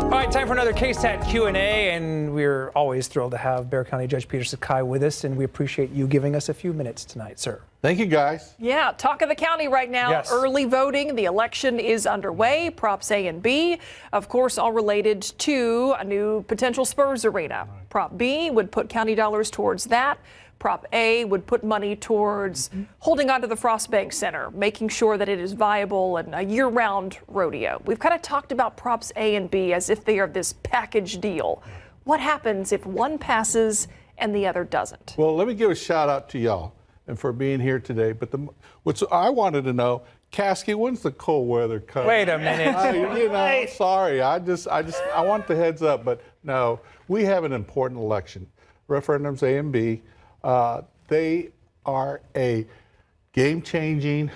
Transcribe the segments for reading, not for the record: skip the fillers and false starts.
All right, time for another KSAT Q&A, and we're always thrilled to have Bexar County Judge Peter Sakai with us, and we appreciate you giving us a few minutes tonight, sir. Thank you, guys. Yeah, talk of the county right now. Yes. Early voting. The election is underway. Props A and B, of course, all related to a new potential Spurs arena. Prop B would put county dollars towards that. Prop A would put money towards holding on to the Frostbank Center, making sure that it is viable and a year-round rodeo. We've kind of talked about Props A and B as if they are this package deal. What happens if one passes and the other doesn't? Well, let me give a shout out to y'all and for being here today. But what I wanted to know, Caskey, when's the cold weather coming? Wait a minute. You know, sorry, I want the heads up, but no, we have an important election. Referendums A and B. They are a game-changing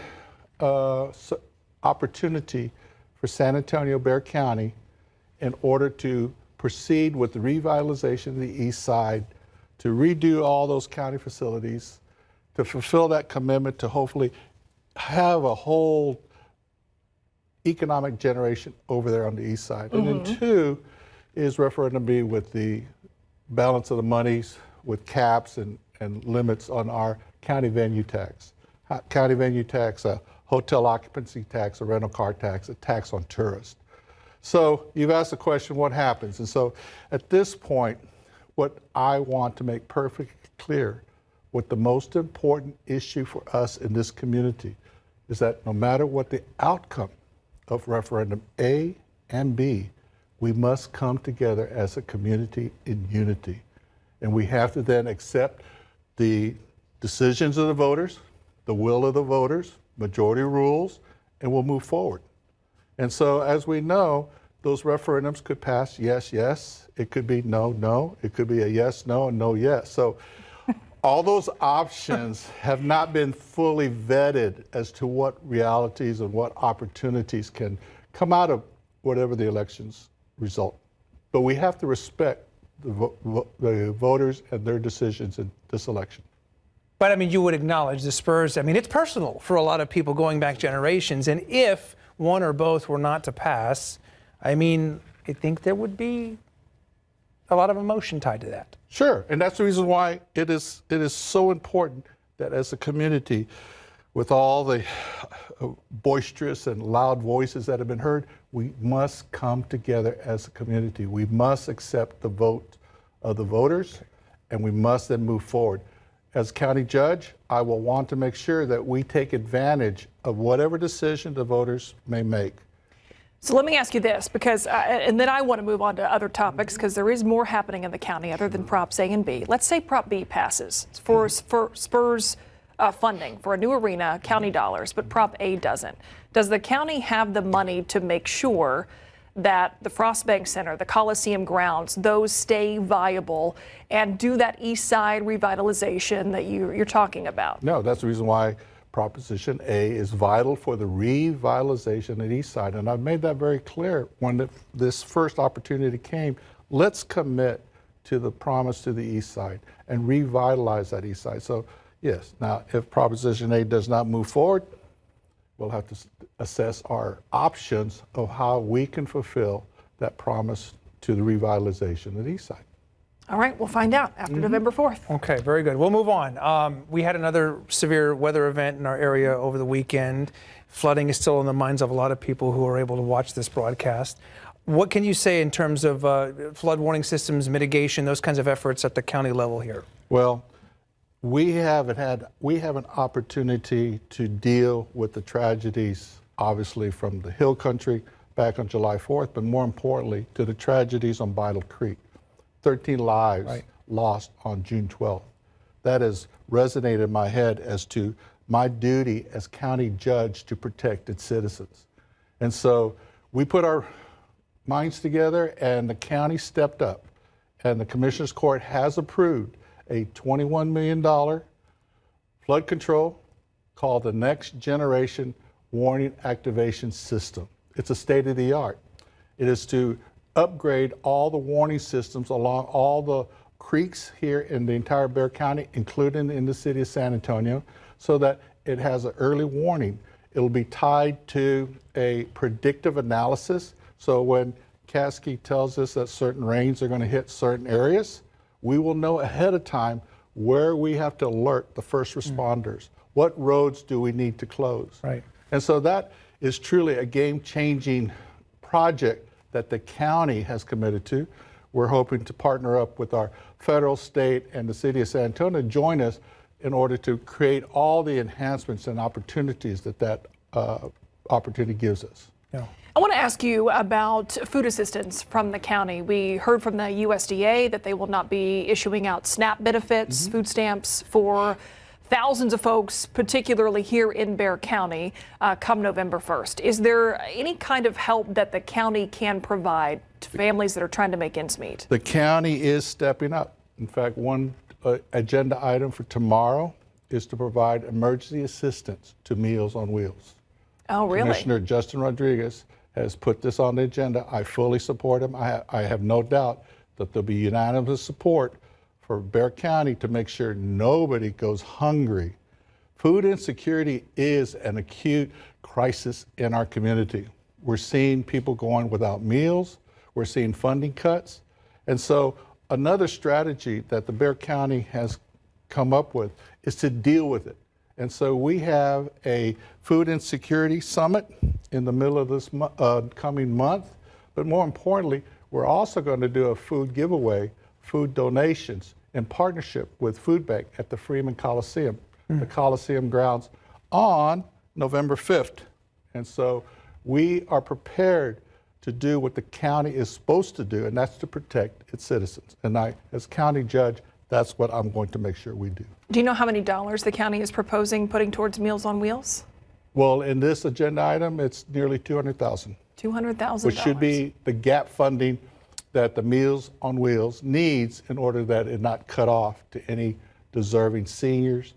opportunity for San Antonio, Bexar County, in order to proceed with the revitalization of the east side, to redo all those county facilities, to fulfill that commitment to hopefully have a whole economic generation over there on the east side. And then two is referendum B with the balance of the monies with caps and limits on our county venue tax. County venue tax, a hotel occupancy tax, a rental car tax, a tax on tourists. So you've asked the question, what happens? And so at this point, what I want to make perfectly clear, what the most important issue for us in this community is that no matter what the outcome of referendum A and B, we must come together as a community in unity. And we have to then accept the decisions of the voters, the will of the voters, majority rules, and we'll move forward. And so as we know, those referendums could pass yes, yes. It could be no, no. It could be a yes, no, and no, yes. So all those options have not been fully vetted as to what realities and what opportunities can come out of whatever the elections result. But we have to respect the voters and their decisions in this election. But I mean, you would acknowledge the Spurs, I mean, it's personal for a lot of people going back generations. And if one or both were not to pass, I mean, I think there would be a lot of emotion tied to that. Sure, and that's the reason why it is so important that as a community, with all the boisterous and loud voices that have been heard, we must come together as a community. We must accept the vote of the voters, and we must then move forward. As county judge, I will want to make sure that we take advantage of whatever decision the voters may make. So let me ask you this, because, and then I want to move on to other topics, because there is more happening in the county other than Props A and B. Let's say Prop B passes for Spurs funding for a new arena, county dollars, but Prop A doesn't. Does the county have the money to make sure that the Frostbank Center, the Coliseum grounds, those stay viable and do that east side revitalization that you're talking about? No, that's the reason why Proposition A is vital for the revitalization of the east side. And I've made that very clear when this first opportunity came. Let's commit to the promise to the east side and revitalize that east side. So yes, now if Proposition A does not move forward, we'll have to assess our options of how we can fulfill that promise to the revitalization of the east side. All right, we'll find out after November 4th. Okay, very good. We'll move on. We had another severe weather event in our area over the weekend. Flooding is still on the minds of a lot of people who are able to watch this broadcast. What can you say in terms of flood warning systems, mitigation, those kinds of efforts at the county level here? Well, we have an opportunity to deal with the tragedies, obviously from the Hill Country back on July 4th, but more importantly, to the tragedies on Bidle Creek. 13 lives lost on June 12th. That has resonated in my head as to my duty as county judge to protect its citizens. And so we put our minds together and the county stepped up, and the Commissioner's Court has approved a $21 million flood control called the Next Generation Warning Activation System. It's a state-of-the-art. It is to upgrade all the warning systems along all the creeks here in the entire Bexar County, including in the city of San Antonio, so that it has an early warning It'll be tied to a predictive analysis. So when Caskey tells us that certain rains are going to hit certain areas, we will know ahead of time where we have to alert the first responders. What roads do we need to close? Right. And so that is truly a game-changing project that the county has committed to. We're hoping to partner up with our federal, state, and the city of San Antonio to join us in order to create all the enhancements and opportunities that opportunity gives us. Yeah. I want to ask you about food assistance from the county. We heard from the USDA that they will not be issuing out SNAP benefits, food stamps for thousands of folks, particularly here in Bexar County, come November 1st. Is there any kind of help that the county can provide to families that are trying to make ends meet? The county is stepping up. In fact, one agenda item for tomorrow is to provide emergency assistance to Meals on Wheels. Oh, really? Commissioner Justin Rodriguez has put this on the agenda. I fully support him. I have no doubt that there'll be unanimous support for Bexar County to make sure nobody goes hungry. Food insecurity is an acute crisis in our community. We're seeing people going without meals. We're seeing funding cuts. And so another strategy that the Bexar County has come up with is to deal with it. And so we have a food insecurity summit in the middle of this coming month. But more importantly, we're also going to do a food giveaway, food donations, in partnership with Food Bank at the Freeman Coliseum, the Coliseum grounds, on November 5th. And so we are prepared to do what the county is supposed to do, and that's to protect its citizens. And I, as county judge, that's what I'm going to make sure we do. Do you know how many dollars the county is proposing putting towards Meals on Wheels? Well, in this agenda item, it's nearly $200,000. $200,000. Which should be the gap funding that the Meals on Wheels needs in order that it not cut off to any deserving seniors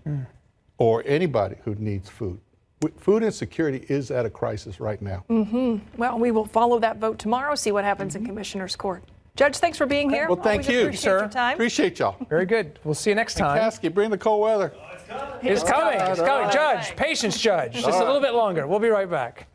or anybody who needs food. Food insecurity is at a crisis right now. Well, we will follow that vote tomorrow, see what happens in Commissioner's Court. Judge, thanks for being here. Well, thank Always you, appreciate sir. your time. Appreciate y'all. Very good. We'll see you next time. Caskey, bring the cold weather. It's coming. It's coming. Judge, patience, Judge. Just a little bit longer. We'll be right back.